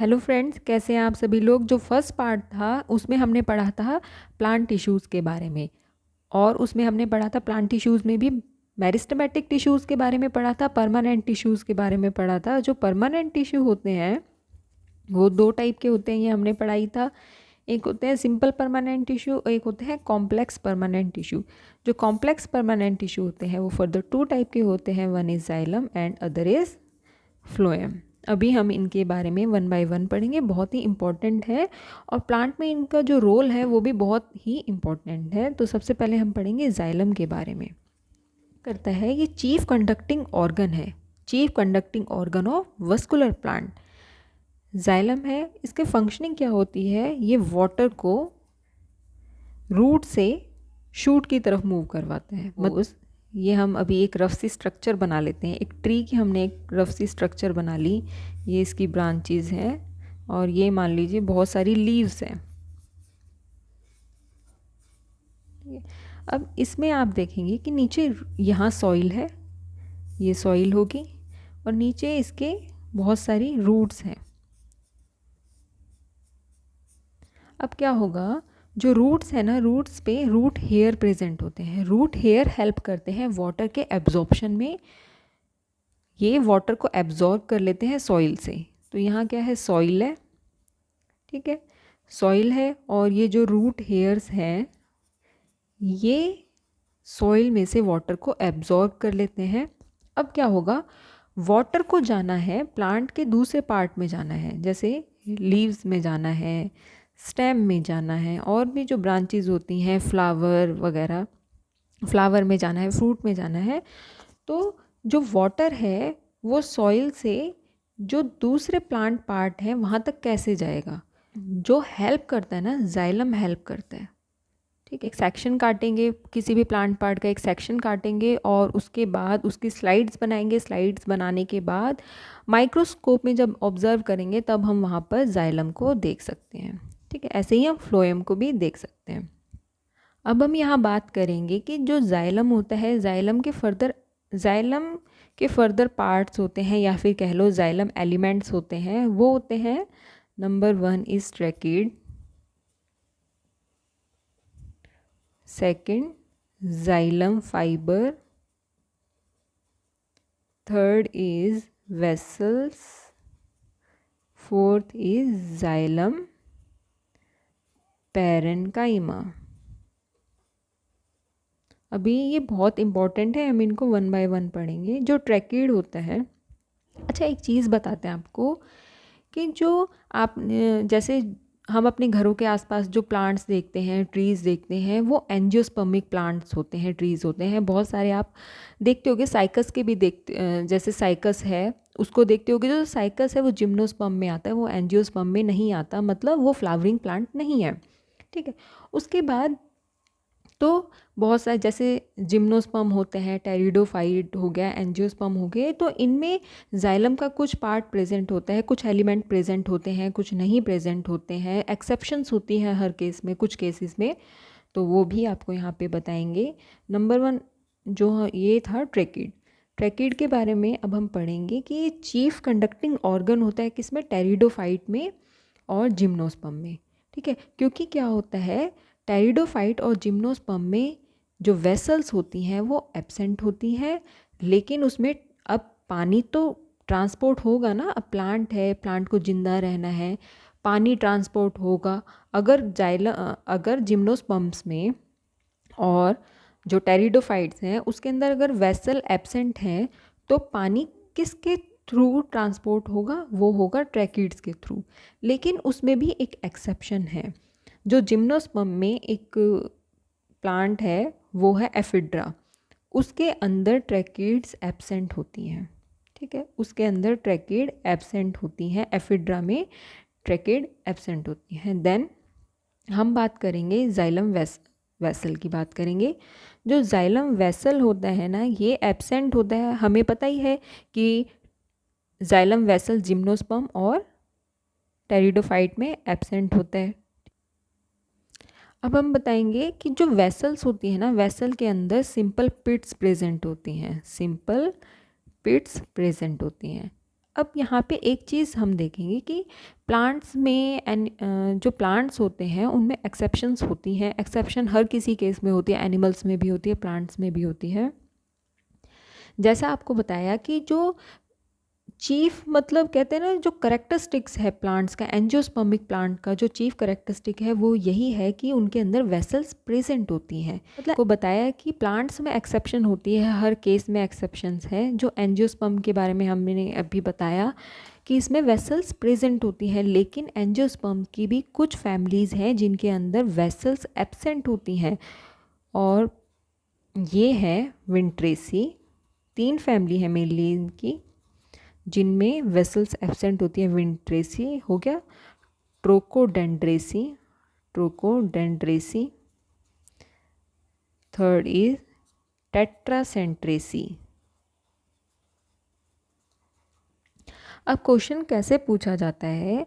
Hello friends, कैसे हैं आप सभी लोग। जो फर्स्ट पार्ट था उसमें हमने पढ़ा था प्लांट टिश्यूज़ के बारे में, और उसमें हमने पढ़ा था प्लांट टिश्यूज़ में भी मेरिस्टेमेटिक टिश्यूज़ के बारे में पढ़ा था, परमानेंट टिश्यूज़ के बारे में पढ़ा था। जो परमानेंट टिश्यू होते हैं वो दो टाइप के होते हैं, ये हमने पढ़ाई था। एक होते हैं सिंपल परमानेंट टिश्यू, एक होते हैं कॉम्प्लेक्स परमानेंट टिश्यू। जो कॉम्प्लेक्स परमानेंट टिश्यू होते हैं वो फर्दर टू टाइप के होते हैं, one is xylem and other is phloem. अभी हम इनके बारे में वन बाय वन पढ़ेंगे, बहुत ही इम्पॉर्टेंट है और प्लांट में इनका जो रोल है वो भी बहुत ही इम्पॉर्टेंट है। तो सबसे पहले हम पढ़ेंगे जाइलम के बारे में। करता है ये चीफ कंडक्टिंग ऑर्गन है, chief conducting organ of vascular plant xylem है। इसके फंक्शनिंग क्या होती है, ये वाटर को रूट से शूट की तरफ मूव करवाते हैं। मतलब ये हम अभी एक रफ सी स्ट्रक्चर बना लेते हैं। एक ट्री की हमने एक रफ सी स्ट्रक्चर बना ली, ये इसकी ब्रांचेस हैं और ये मान लीजिए बहुत सारी लीव्स हैं। अब इसमें आप देखेंगे कि नीचे यहाँ सॉइल है, ये सॉइल होगी और नीचे इसके बहुत सारी रूट्स हैं। अब क्या होगा, जो रूट्स है ना, रूट्स पे रूट हेयर प्रेजेंट होते हैं। रूट हेयर हेल्प करते हैं वाटर के एब्जॉर्प्शन में, ये वाटर को एब्जॉर्ब कर लेते हैं सॉइल से। तो यहाँ क्या है, सॉइल है, ठीक है, सॉइल है और ये जो रूट हेयर्स हैं ये सॉइल में से वाटर को एब्जॉर्ब कर लेते हैं। अब क्या होगा, वाटर को जाना है प्लांट के दूसरे पार्ट में जाना है, जैसे लीव्स में जाना है, स्टेम में जाना है, और भी जो ब्रांचेस होती हैं फ्लावर वगैरह, फ्लावर में जाना है, फ्रूट में जाना है। तो जो वाटर है वो सॉइल से जो दूसरे प्लांट पार्ट है वहाँ तक कैसे जाएगा, जो हेल्प करता है ना, जाइलम हेल्प करता है। ठीक है, एक सेक्शन काटेंगे, किसी भी प्लांट पार्ट का एक सेक्शन काटेंगे और उसके बाद उसकी स्लाइड्स बनाएंगे। स्लाइड्स बनाने के बाद माइक्रोस्कोप में जब ऑब्जर्व करेंगे तब हम वहाँ पर जाइलम को देख सकते हैं। ठीक है, ऐसे ही हम फ्लोएम को भी देख सकते हैं। अब हम यहाँ बात करेंगे कि जो जाइलम होता है, जाइलम के फर्दर पार्ट्स होते हैं या फिर कह लो जाइलम एलिमेंट्स होते हैं। वो होते हैं, number 1 is tracheid, second xylem fibre, third is vessels, fourth is xylem parenchyma. अभी ये बहुत इंपॉर्टेंट है, हम इनको वन बाय वन पढ़ेंगे। जो ट्रैकिड होता है, अच्छा एक चीज़ बताते हैं आपको कि जो आप जैसे हम अपने घरों के आसपास जो प्लांट्स देखते हैं, ट्रीज़ देखते हैं, वो एंजियोस्पर्मिक प्लांट्स होते हैं, ट्रीज़ होते हैं बहुत सारे। आप देखते होगे साइकस के भी देखते, जैसे साइकस है उसको देखते होगे। जो साइकस है वो जिम्नोस्पर्म में आता है, वो एंजियोस्पर्म में नहीं आता, मतलब वो फ्लावरिंग प्लांट नहीं है। ठीक है, उसके बाद तो बहुत सारे जैसे जिम्नोस्पर्म होते हैं, टेरिडोफाइट हो गया, एंजियोस्पर्म हो गए, तो इनमें जाइलम का कुछ पार्ट प्रेजेंट होता है, कुछ एलिमेंट प्रेजेंट होते हैं, कुछ नहीं प्रेजेंट होते हैं। एक्सेप्शंस होती हैं हर केस में, कुछ केसेस में, तो वो भी आपको यहाँ पे बताएंगे। नंबर 1 जो ये था ट्रैकिड। ट्रैकिड के बारे में अब हम पढ़ेंगे कि ये चीफ कंडक्टिंग ऑर्गन होता है किसमें, टेरिडोफाइट में और जिम्नोस्पर्म में। ठीक है, क्योंकि क्या होता है, टेरिडोफाइट और जिम्नोस्पर्म में जो वेसल्स होती हैं वो एब्सेंट होती हैं, लेकिन उसमें अब पानी तो ट्रांसपोर्ट होगा ना। अब प्लांट है, प्लांट को जिंदा रहना है, पानी ट्रांसपोर्ट होगा। अगर जिम्नोस्पर्म्स में और जो टेरिडोफाइट्स हैं उसके अंदर अगर वेसल एब्सेंट हैं तो पानी किसके थ्रू ट्रांसपोर्ट होगा, वो होगा ट्रैकिड्स के थ्रू। लेकिन उसमें भी एक एक्सेप्शन है। जो जिम्नोस्पर्म में एक प्लांट है वो है एफिड्रा, उसके अंदर ट्रैकिड्स एब्सेंट होती हैं। ठीक है, उसके अंदर ट्रैकिड एब्सेंट होती हैं, एफिड्रा में ट्रैकिड एब्सेंट होती हैं। देन हम बात करेंगे जाइलम वेसल की बात करेंगे। जो जाइलम वेसल होता है ना, ये एब्सेंट होता है। हमें पता ही है कि जाइलम वेसल जिम्नोस्पर्म और टेरिडोफाइट में एब्सेंट होता है। अब हम बताएंगे कि जो वेसल्स होती है ना, वेसल के अंदर सिंपल पिट्स प्रेजेंट होती हैं, सिंपल पिट्स प्रेजेंट होती हैं। अब यहाँ पे एक चीज़ हम देखेंगे कि प्लांट्स में जो प्लांट्स होते हैं उनमें एक्सेप्शंस होती हैं। एक्सेप्शन हर किसी केस में होती है, एनिमल्स में भी होती है, प्लांट्स में भी होती है। जैसा आपको बताया कि जो चीफ मतलब कहते हैं ना, जो करेक्टरिस्टिक्स है प्लांट्स का, एंजियोस्पर्मिक प्लांट का जो चीफ करेक्टरिस्टिक है वो यही है कि उनके अंदर वेसल्स प्रेजेंट होती हैं। मतलब को बताया कि प्लांट्स में एक्सेप्शन होती है, हर केस में एक्सेप्शंस है। जो एंजियोस्पर्म के बारे में हमने अभी बताया कि इसमें वेसल्स प्रेजेंट होती हैं, लेकिन एंजियोस्पर्म की भी कुछ फैमिलीज़ हैं जिनके अंदर वेसल्स एब्सेंट होती हैं, और ये है विंट्रेसी। 3 फैमिली है मेनली इनकी जिनमें वेसल्स एब्सेंट होती है। विंट्रेसी हो गया, ट्रोकोडेंड्रेसी, ट्रोकोडेंड्रेसी, थर्ड इज टेट्रासेंट्रेसी। अब क्वेश्चन कैसे पूछा जाता है,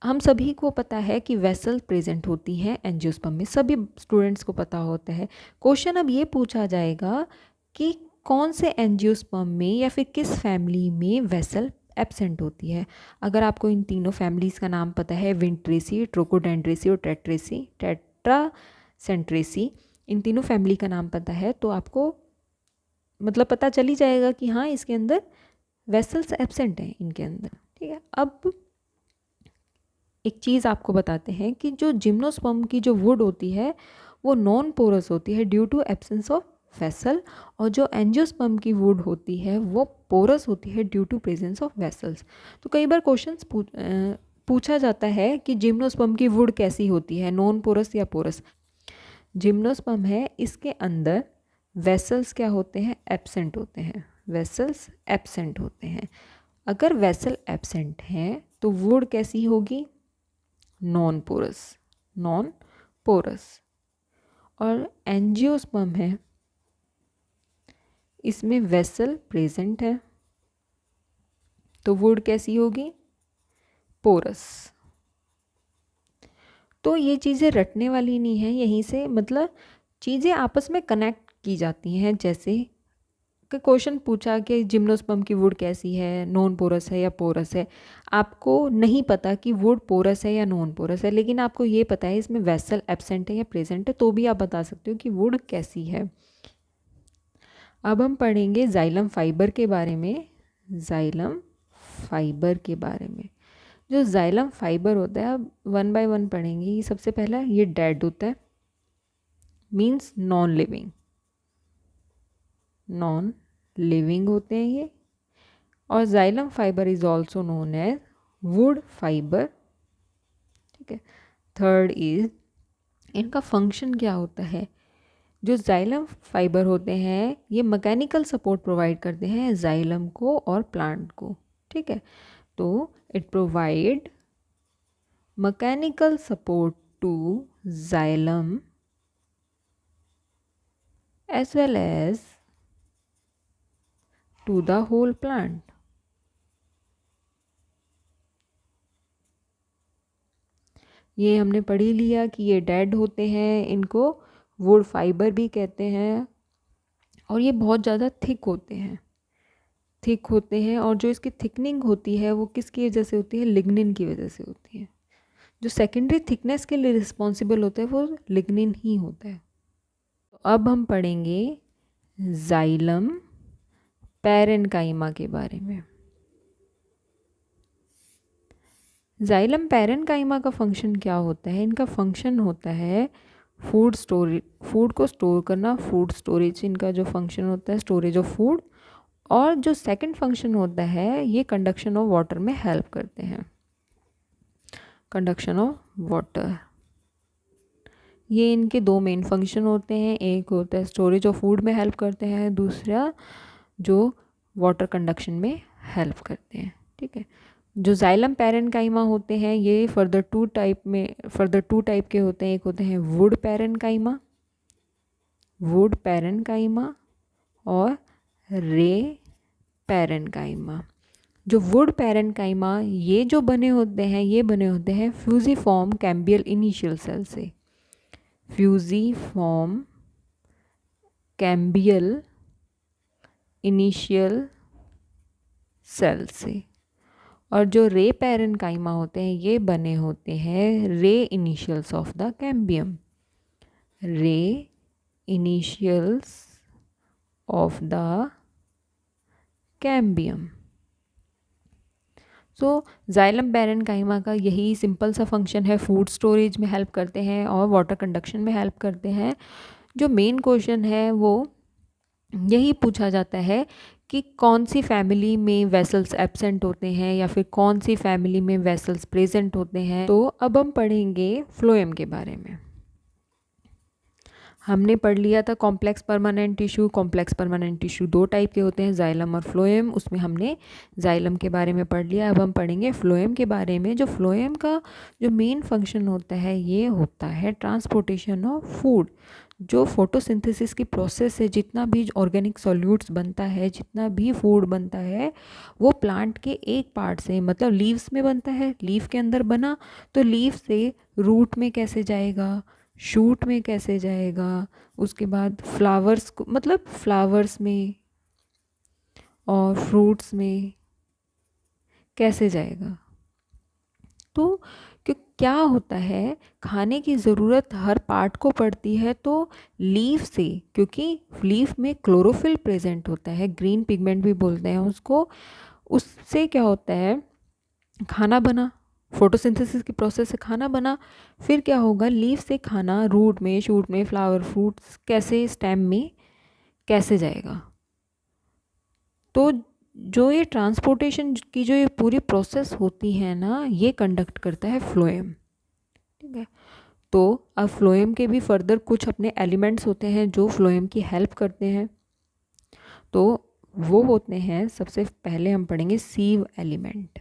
हम सभी को पता है कि वेसल प्रेजेंट होती हैं एंजियोस्पर्म में, सभी स्टूडेंट्स को पता होता है। क्वेश्चन अब ये पूछा जाएगा कि कौन से एंजियोस्पर्म में या फिर किस फैमिली में वेसल एब्सेंट होती है। अगर आपको इन तीनों फैमिलीज़ का नाम पता है, विंट्रेसी, ट्रोकोडेंड्रेसी और टेट्रासेंट्रेसी, इन तीनों फैमिली का नाम पता है, तो आपको मतलब पता चल ही जाएगा कि हाँ इसके अंदर वेसल्स एब्सेंट हैं इनके अंदर। ठीक है, अब एक चीज़ आपको बताते हैं कि जो जिम्नोस्पर्म की जो वुड होती है वो नॉन पोरस होती है due to absence of vessel, और जो एंजियोस्पर्म की वुड होती है वो पोरस होती है due to presence of vessels. तो कई बार क्वेश्चंस पूछा जाता है कि जिम्नोस्पर्म की वुड कैसी होती है, नॉन पोरस या पोरस। जिम्नोस्पर्म है, इसके अंदर वेसल्स क्या होते हैं, एब्सेंट होते हैं, वेसल्स एब्सेंट होते हैं। अगर वेसल एब्सेंट हैं तो वुड कैसी होगी, नॉन पोरस, नॉन पोरस। और एंजियोस्पर्म है, इसमें वेसल प्रेजेंट है तो वुड कैसी होगी, पोरस। तो ये चीज़ें रटने वाली नहीं है, यहीं से मतलब चीज़ें आपस में कनेक्ट की जाती हैं। जैसे कि क्वेश्चन पूछा कि जिम्नोस्पर्म की वुड कैसी है, नॉन पोरस है या पोरस है। आपको नहीं पता कि वुड पोरस है या नॉन पोरस है, लेकिन आपको ये पता है इसमें वेसल एब्सेंट है या प्रेजेंट है, तो भी आप बता सकते हो कि वुड कैसी है। अब हम पढ़ेंगे जाइलम फाइबर के बारे में। जाइलम फाइबर के बारे में, जो जाइलम फाइबर होता है, अब 1 बाय 1 पढ़ेंगे। सबसे पहला ये डेड होता है, means non living, non living होते हैं ये। और xylem fiber is also known as wood fiber. ठीक है, थर्ड इज इनका फंक्शन क्या होता है। जो जाइलम फाइबर होते हैं ये मैकेनिकल सपोर्ट प्रोवाइड करते हैं जाइलम को और प्लांट को। ठीक है, तो it provide mechanical support to xylem as well as to the whole plant. ये हमने पढ़ ही लिया कि ये डेड होते हैं, इनको वुड फाइबर भी कहते हैं, और ये बहुत ज़्यादा थिक होते हैं, थिक होते हैं। और जो इसकी थिकनिंग होती है वो किसकी वजह से होती है, लिग्निन की वजह से होती है। जो सेकेंडरी थिकनेस के लिए रिस्पॉन्सिबल होता है वो लिग्निन ही होता है। तो अब हम पढ़ेंगे जाइलम पैरेन्काइमा के बारे में। जाइलम पैरेन्काइमा का फंक्शन क्या होता है, इनका फंक्शन होता है फूड स्टोरेज, फूड को स्टोर करना, फूड स्टोरेज इनका जो फंक्शन होता है, स्टोरेज ऑफ फूड। और जो सेकंड फंक्शन होता है ये कंडक्शन ऑफ वाटर में हेल्प करते हैं, कंडक्शन ऑफ वाटर। ये इनके 2 मेन फंक्शन होते हैं, एक होता है स्टोरेज ऑफ फूड में हेल्प करते हैं, दूसरा जो वाटर कंडक्शन में हेल्प करते हैं। ठीक है, जो जाइलम पैरेन्काइमा होते हैं ये फर्दर टू टाइप के होते हैं। एक होते हैं वुड पैरेन्काइमा, वुड पैरेन्काइमा, और रे पैरेन्काइमा। जो वुड पैरेन्काइमा ये जो बने होते हैं, ये बने होते हैं फ्यूजिफॉर्म कैम्बियल इनिशियल सेल से, फ्यूजिफॉर्म कैम्बियल इनिशियल सेल से। और जो रे पैरेन्काइमा होते हैं ये बने होते हैं रे इनिशियल्स ऑफ द कैम्बियम, रे initials of the cambium. So xylem parenchyma का यही सिंपल सा फंक्शन है, फूड स्टोरेज में हेल्प करते हैं और वाटर कंडक्शन में हेल्प करते हैं। जो मेन क्वेश्चन है वो यही पूछा जाता है कि कौन सी फैमिली में वेसल्स एब्सेंट होते हैं या फिर कौन सी फैमिली में वेसल्स प्रेजेंट होते हैं। तो अब हम पढ़ेंगे फ्लोएम के बारे में। हमने पढ़ लिया था complex permanent tissue. Complex permanent tissue दो टाइप के होते हैं, जाइलम और फ्लोएम। उसमें हमने जाइलम के बारे में पढ़ लिया। अब हम पढ़ेंगे फ्लोएम के बारे में। जो फ्लोएम का जो मेन फंक्शन होता है ये होता है ट्रांसपोर्टेशन ऑफ फूड। जो फोटोसिंथेसिस की प्रोसेस से जितना भी ऑर्गेनिक सॉल्यूट्स बनता है, जितना भी फूड बनता है, वो प्लांट के एक पार्ट से, मतलब लीव्स में बनता है, लीफ के अंदर बना तो लीफ से रूट में कैसे जाएगा, शूट में कैसे जाएगा, उसके बाद फ्लावर्स को, मतलब फ्लावर्स में और फ्रूट्स में कैसे जाएगा। तो क्या होता है, खाने की ज़रूरत हर पार्ट को पड़ती है तो लीफ से, क्योंकि लीफ में क्लोरोफिल प्रेजेंट होता है, ग्रीन पिगमेंट भी बोलते हैं उसको, उससे क्या होता है खाना बना, फोटोसिंथेसिस की प्रोसेस से खाना बना। फिर क्या होगा, लीफ से खाना रूट में, शूट में, फ्लावर, फ्रूट्स कैसे, स्टेम में कैसे जाएगा। तो जो ये ट्रांसपोर्टेशन की जो ये पूरी प्रोसेस होती है ना, ये कंडक्ट करता है फ्लोएम। ठीक है, तो अब फ्लोएम के भी फर्दर कुछ अपने एलिमेंट्स होते हैं जो फ्लोएम की हेल्प करते हैं। तो वो होते हैं, सबसे पहले हम पढ़ेंगे sieve element,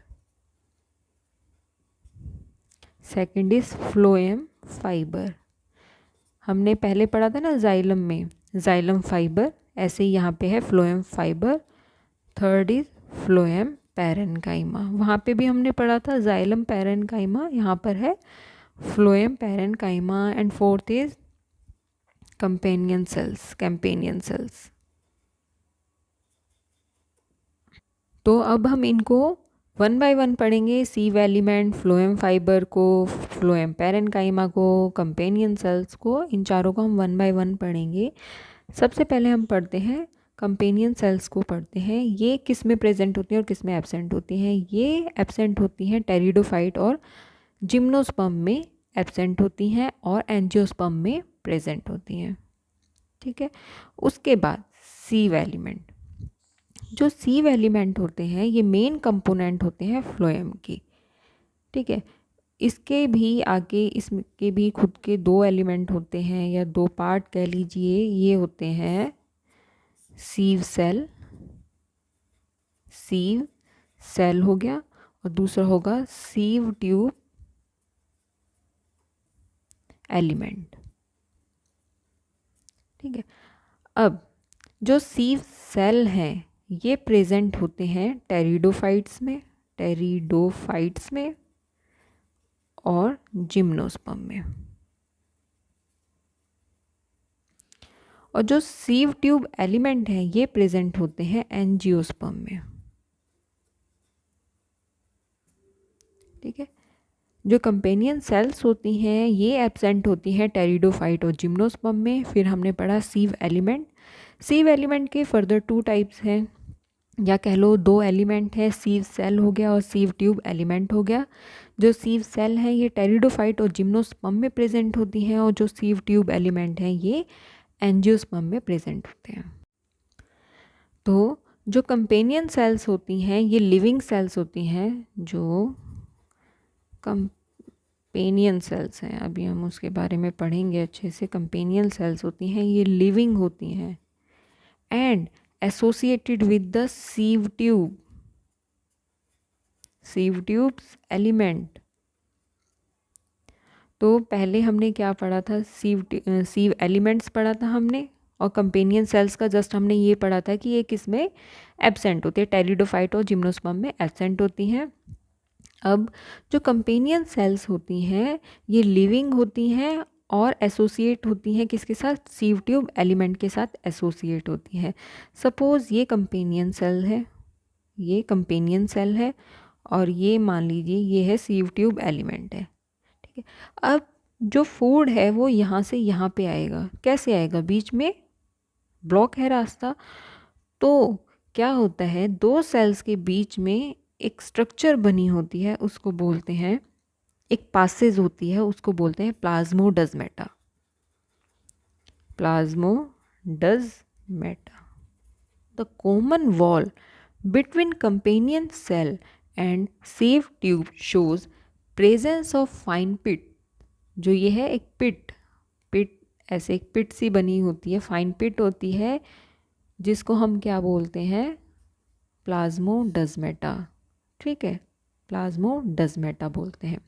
second is phloem fibre. हमने पहले पढ़ा था ना जाइलम में जाइलम फाइबर, ऐसे ही यहाँ पे है phloem fibre. Third is phloem parenchyma, वहाँ पे भी हमने पढ़ा था जाइलम पैरेन्काइमा, यहाँ पर है phloem parenchyma. And fourth is companion cells. तो अब हम इनको वन बाय वन पढ़ेंगे, सीव एलिमेंट, फ्लोएम फाइबर को, फ्लोएम पैरेन्काइमा को, कंपेनियन सेल्स को, इन चारों को हम वन बाय वन पढ़ेंगे। सबसे पहले हम पढ़ते हैं कंपेनियन सेल्स को पढ़ते हैं। ये किस में प्रेजेंट होती हैं और किस में एब्सेंट होती हैं। ये एब्सेंट होती हैं टेरिडोफाइट और जिम्नोस्पर्म में एब्सेंट होती हैं और एंजियोस्पर्म में प्रेजेंट होती हैं। ठीक है, उसके बाद सीव एलिमेंट। जो सीव एलिमेंट होते हैं ये मेन कंपोनेंट होते हैं फ्लोएम की। ठीक है, इसके भी आगे, इसके भी खुद के दो एलिमेंट होते हैं या दो पार्ट कह लीजिए। ये होते हैं सीव सेल हो गया, और दूसरा होगा सीव ट्यूब एलिमेंट। ठीक है, अब जो सीव सेल हैं ये प्रेजेंट होते हैं टेरिडोफाइट्स में और जिम्नोस्पर्म में। और जो सीव ट्यूब एलिमेंट हैं ये प्रेजेंट होते हैं एंजियोस्पर्म में। ठीक है, जो कंपेनियन सेल्स होती हैं ये एब्सेंट होती हैं टेरिडोफाइट और जिम्नोस्पर्म में। फिर हमने पढ़ा सीव एलिमेंट। सीव एलिमेंट के फर्दर टू टाइप्स हैं, या कह लो दो एलिमेंट है, सीव सेल हो गया और सीव ट्यूब एलिमेंट हो गया। जो सीव सेल है ये टेरिडोफाइट और जिम्नोस्पर्म में प्रेजेंट होती हैं, और जो सीव ट्यूब एलिमेंट हैं ये एंजियोस्पर्म में प्रेजेंट होते हैं। तो जो कंपेनियन सेल्स होती हैं ये लिविंग सेल्स होती हैं। जो कंपेनियन सेल्स हैं, अभी हम उसके बारे में पढ़ेंगे अच्छे से। कंपेनियन सेल्स होती हैं ये लिविंग होती हैं and associated with the sieve tubes element. तो पहले हमने क्या पढ़ा था, सीव एलिमेंट्स पढ़ा था हमने, और कंपेनियन सेल्स का जस्ट हमने ये पढ़ा था कि ये किस में एब्सेंट होती है, टेरिडोफाइट और जिम्नोस्पर्म में एब्सेंट होती हैं। अब जो कंपेनियन सेल्स होती हैं ये लिविंग होती हैं और एसोसिएट होती हैं किसके साथ, सीव ट्यूब एलिमेंट के साथ एसोसिएट होती हैं। सपोज़ ये कंपेनियन सेल है और ये मान लीजिए ये है सीव ट्यूब एलिमेंट है, ठीक है। अब जो फूड है वो यहाँ से यहाँ पे आएगा, कैसे आएगा, बीच में ब्लॉक है रास्ता। तो क्या होता है, दो सेल्स के बीच में एक स्ट्रक्चर बनी होती है, उसको बोलते हैं, एक पासेज होती है, उसको बोलते हैं plasmodesmata. Plasmodesmata. The common wall between companion cell and sieve tube shows presence of fine pit. जो ये है एक पिट ऐसे एक पिट सी बनी होती है, फाइन पिट होती है, जिसको हम क्या बोलते हैं, प्लाज्मोडस्मेटा, ठीक है, प्लाज्मोडस्मेटा बोलते हैं।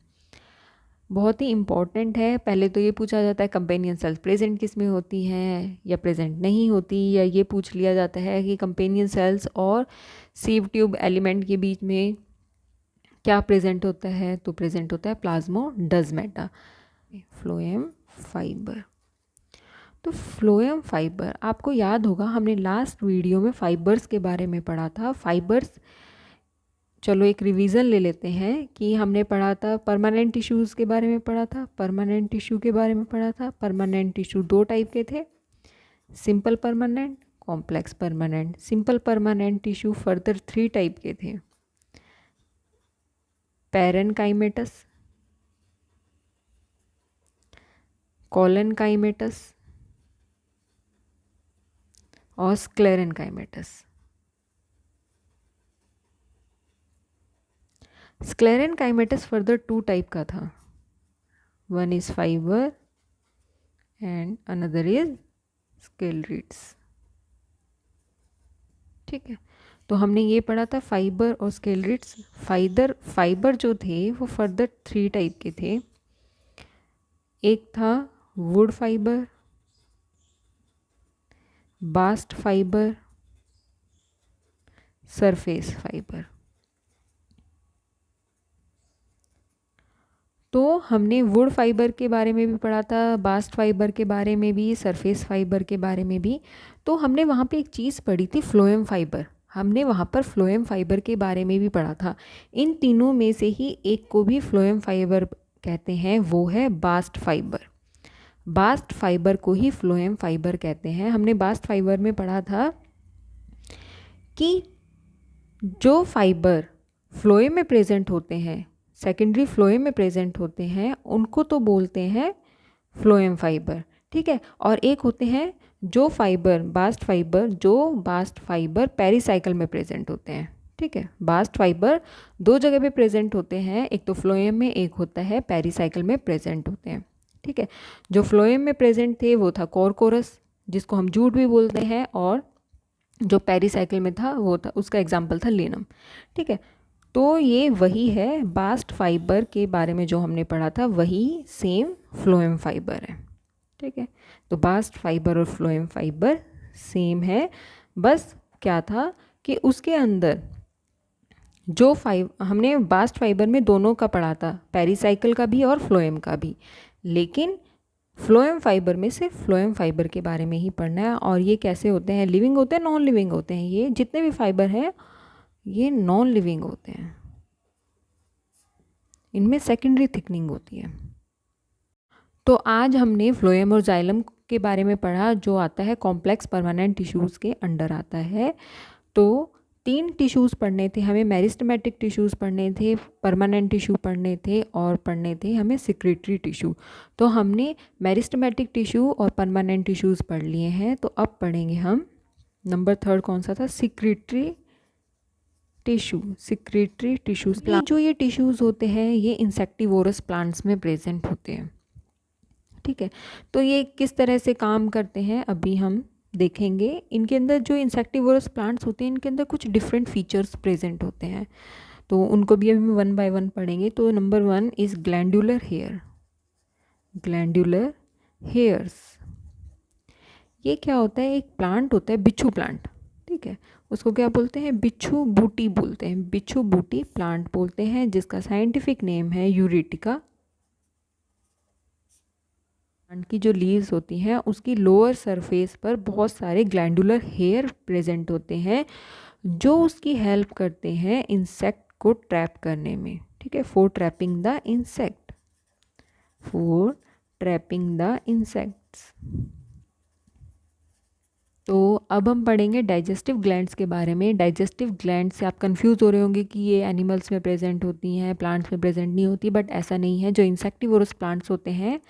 बहुत ही इम्पॉर्टेंट है। पहले तो ये पूछा जाता है कंपेनियन सेल्स प्रेजेंट किस में होती हैं या प्रेजेंट नहीं होती, या ये पूछ लिया जाता है कि कंपेनियन सेल्स और सीव ट्यूब एलिमेंट के बीच में क्या प्रेजेंट होता है, तो प्रेजेंट होता है प्लाज्मोडस्मेटा। Phloem fibre. तो फ्लोएम फाइबर, आपको याद होगा हमने लास्ट वीडियो में फाइबर्स के बारे में पढ़ा था। फाइबर्स, चलो एक रिवीजन ले लेते हैं कि हमने पढ़ा था परमानेंट टिश्यूज़ के बारे में पढ़ा था, परमानेंट टिश्यू के बारे में पढ़ा था। परमानेंट टिश्यू दो टाइप के थे, simple permanent, complex permanent. Simple permanent tissue further 3 type के थे, पैरेनकाइमेटस, कॉलेनकाइमेटस और स्क्लेरेनकाइमेटस। स्क्लेरेनकाइमेटस फर्दर 2 टाइप का था, one is fibre and another is sclereids, ठीक है। तो हमने ये पढ़ा था फाइबर और स्केलरिड्स। फाइबर जो थे वो फर्दर 3 टाइप के थे। एक था wood fibre, bast fibre, surface fibre. तो हमने वुड फाइबर के बारे में भी पढ़ा था, बास्ट फाइबर के बारे में भी, सरफेस फाइबर के बारे में भी। तो हमने वहाँ पे एक चीज़ पढ़ी थी, फ्लोएम फाइबर। हमने वहाँ पर फ्लोएम फाइबर के बारे में भी पढ़ा था। इन तीनों में से ही एक को भी फ्लोएम फाइबर कहते हैं, वो है बास्ट फाइबर। बास्ट फाइबर को ही फ्लोएम फाइबर कहते हैं। हमने बास्ट फाइबर में पढ़ा था कि जो फाइबर फ्लोएम में प्रेजेंट होते हैं, सेकेंडरी फ्लोएम में प्रेजेंट होते हैं, उनको तो बोलते हैं फ्लोएम फाइबर, ठीक है। और एक होते हैं जो बास्ट फाइबर पेरीसाइकिल में प्रेजेंट होते हैं, ठीक है। बास्ट फाइबर 2 जगह पे प्रेजेंट होते हैं, एक तो फ्लोएम में, एक होता है पेरीसाइकिल में प्रेजेंट होते हैं, ठीक है। जो फ्लोएम में प्रेजेंट थे वो था कॉरकोरस, जिसको हम जूट भी बोलते हैं, और जो पेरीसाइकिल में था वो था, उसका एग्जाम्पल था लिनम, ठीक है। तो ये वही है, बास्ट फाइबर के बारे में जो हमने पढ़ा था वही सेम फ्लोएम फाइबर है, ठीक है। तो बास्ट फाइबर और फ्लोएम फाइबर सेम है, बस क्या था कि उसके अंदर जो हमने बास्ट फाइबर में दोनों का पढ़ा था, पेरीसाइकिल का भी और फ्लोएम का भी, लेकिन फ्लोएम फाइबर में सिर्फ फ्लोएम फाइबर के बारे में ही पढ़ना है। और ये कैसे होते हैं, लिविंग होते हैं, नॉन लिविंग होते हैं। ये जितने भी फाइबर हैं ये नॉन लिविंग होते हैं, इनमें सेकेंडरी थिकनिंग होती है। तो आज हमने फ्लोएम और जाइलम के बारे में पढ़ा, जो आता है कॉम्प्लेक्स परमानेंट टिश्यूज़ के अंडर आता है। तो 3 टिश्यूज़ पढ़ने थे हमें, मेरिस्टेमेटिक टिश्यूज़ पढ़ने थे, परमानेंट टिश्यू पढ़ने थे, और पढ़ने थे हमें सिक्रेटरी टिश्यू। तो हमने मेरिस्टेमेटिक टिश्यू और परमानेंट टिश्यूज़ पढ़ लिए हैं। तो अब पढ़ेंगे हम नंबर 3 कौन सा था, सिक्रेटरी टिश्यूज़। जो ये टिश्यूज़ होते हैं ये इंसेक्टिवोरस प्लांट्स में प्रेजेंट होते हैं, ठीक है। तो ये किस तरह से काम करते हैं अभी हम देखेंगे। इनके अंदर जो इंसेक्टिवोरस प्लांट्स होते हैं इनके अंदर कुछ डिफरेंट फीचर्स प्रेजेंट होते हैं, तो उनको भी हम 1 बाय 1 पढ़ेंगे। तो नंबर 1 इज़ ग्लैंडुलर हेयर्स। ये क्या होता है, एक प्लांट होता है बिच्छू प्लांट, ठीक है। उसको क्या बोलते हैं, बिच्छू बूटी बोलते हैं, बिच्छू बूटी प्लांट बोलते हैं, जिसका साइंटिफिक नेम है यूरेटिका। प्लांट की जो लीव्स होती हैं उसकी लोअर सरफेस पर बहुत सारे ग्लैंडुलर हेयर प्रेजेंट होते हैं, जो उसकी हेल्प करते हैं इंसेक्ट को ट्रैप करने में, ठीक है, for trapping the insect, for trapping the insects. तो अब हम पढ़ेंगे डाइजेस्टिव ग्लैंड्स के बारे में। डाइजेस्टिव ग्लैंड से आप कंफ्यूज हो रहे होंगे कि ये एनिमल्स में प्रेजेंट होती हैं, प्लांट्स में प्रेजेंट नहीं होती, बट ऐसा नहीं है। जो इंसेक्टिवोरस प्लांट्स होते हैं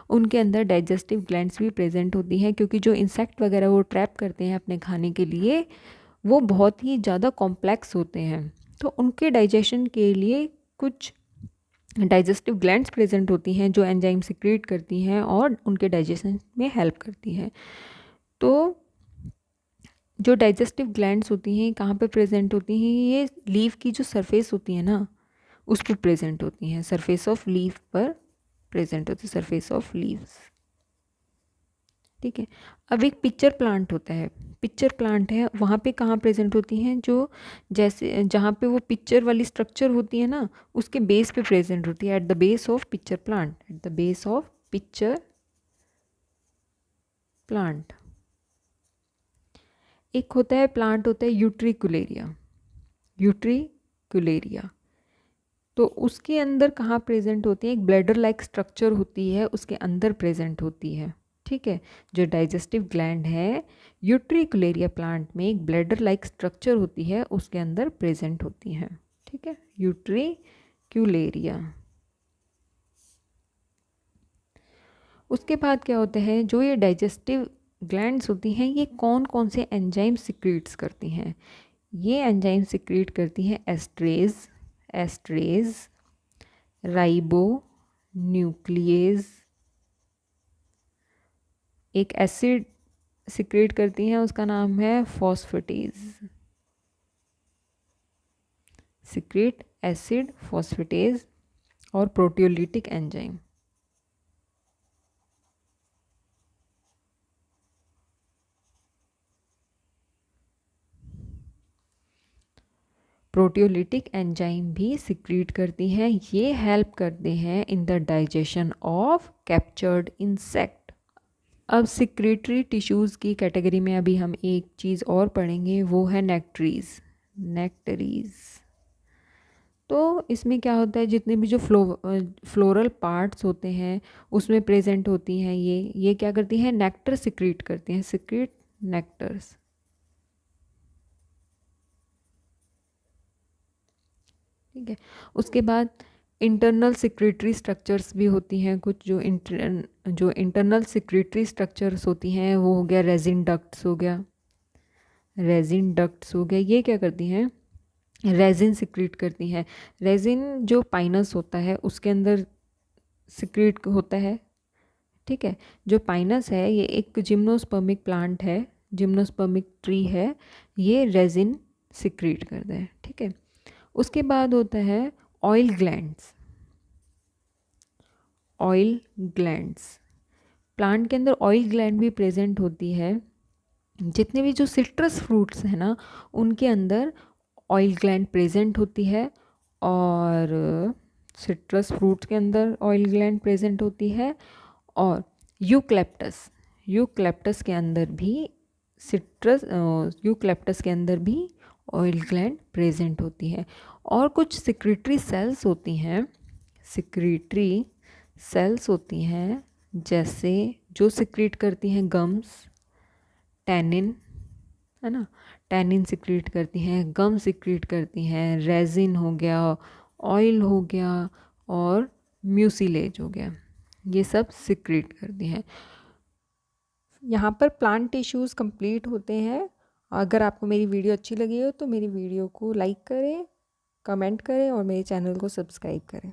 उनके अंदर डाइजेस्टिव ग्लैंड्स भी प्रेजेंट होती हैं, क्योंकि जो इंसेक्ट वगैरह वो ट्रैप करते हैं अपने खाने के लिए वो बहुत ही ज़्यादा कॉम्प्लेक्स होते हैं। तो उनके डाइजेशन के लिए कुछ डाइजेस्टिव ग्लैंड्स प्रेजेंट होती हैं जो एंजाइम सिक्रीट करती हैं और उनके डाइजेशन में हेल्प करती हैं। तो जो डाइजेस्टिव ग्लैंड्स होती हैं कहाँ पे प्रेजेंट होती हैं, ये लीफ की जो सरफेस होती है ना उस पर प्रेजेंट होती हैं, सरफेस ऑफ लीफ पर प्रेजेंट होती है, सरफेस ऑफ लीव्स, ठीक है। अब एक पिक्चर प्लांट होता है, पिक्चर प्लांट है, वहाँ पे कहाँ प्रेजेंट होती हैं, जो जैसे जहाँ पे वो पिक्चर वाली स्ट्रक्चर होती है ना उसके बेस पे प्रेजेंट होती है, at the base of pitcher plant, at the base of pitcher plant. एक होता है प्लांट होता है यूट्रिकुलेरिया, यूट्रिकुलेरिया, तो उसके अंदर कहाँ प्रेजेंट होती है, एक ब्लैडर लाइक स्ट्रक्चर होती है उसके अंदर प्रेजेंट होती है, ठीक है। जो डाइजेस्टिव ग्लैंड है यूट्रिकुलेरिया प्लांट में एक ब्लैडर लाइक स्ट्रक्चर होती है उसके अंदर प्रेजेंट होती है, ठीक है, यूट्रिकुलेरिया। उसके बाद क्या होता है, जो ये डाइजेस्टिव ग्लैंड्स होती हैं ये कौन कौन से एंजाइम सिक्रीट्स करती हैं, ये एंजाइम सिक्रीट करती हैं एस्ट्रेज, एस्ट्रेज, राइबो न्यूक्लियेज, एक एसिड सिक्रेट करती हैं उसका नाम है फॉस्फेटेज, सिक्रेट एसिड फॉस्फेटेज, और प्रोटियोलिटिक एंजाइम। प्रोटियोलिटिक एंजाइम भी सिक्रीट करती हैं, ये हेल्प करते हैं in the digestion of captured insect. अब सिक्रेटरी टिश्यूज़ की कैटेगरी में अभी हम एक चीज़ और पढ़ेंगे, वो है नेक्टरीज, नेक्टरीज। तो इसमें क्या होता है, जितने भी जो फ्लोरल पार्ट्स होते हैं उसमें प्रेजेंट होती हैं ये क्या करती हैं, नेक्टर सिक्रीट करती हैं, सिक्रीट नेक्टर्स। ठीक है, उसके बाद इंटरनल सिक्रेटरी स्ट्रक्चर्स भी होती हैं कुछ, जो इंटरनल सिक्रेटरी स्ट्रक्चर्स होती हैं वो हो गया रेजिन डक्ट्स हो गया, रेजिन डक्ट्स हो गया, ये क्या करती हैं, रेजिन सिक्रीट करती हैं। रेजिन जो पाइनस होता है उसके अंदर सिक्रीट होता है, ठीक है। जो पाइनस है ये एक जिम्नोस्पर्मिक प्लांट है, जिम्नोस्पर्मिक ट्री है, ये रेजिन सिक्रीट करता है, ठीक है। उसके बाद होता है oil glands, oil glands, plant के अंदर ऑयल ग्लैंड भी प्रेजेंट होती है। जितने भी जो सिट्रस फ्रूट्स हैं ना उनके अंदर ऑयल ग्लैंड प्रेजेंट होती है, और सिट्रस फ्रूट्स के अंदर ऑयल ग्लैंड प्रेजेंट होती है, और यूक्लिप्टस, यूक्लिप्टस के अंदर भी सिट्रस, यूक्लिप्टस के अंदर भी ऑयल ग्लैंड प्रेजेंट होती है। और कुछ सिक्रेटरी सेल्स होती हैं, सिक्रेटरी सेल्स होती हैं जैसे जो सिक्रीट करती हैं गम्स, टैनिन, है ना, टैनिन सिक्रीट करती हैं, गम सिक्रीट करती हैं, रेजिन हो गया, ऑयल हो गया, और म्यूसिलेज हो गया, ये सब सिक्रीट करती हैं। यहाँ पर प्लांट टिश्यूज़ कंप्लीट होते हैं। अगर आपको मेरी वीडियो अच्छी लगी हो तो मेरी वीडियो को लाइक करें, कमेंट करें और मेरे चैनल को सब्सक्राइब करें।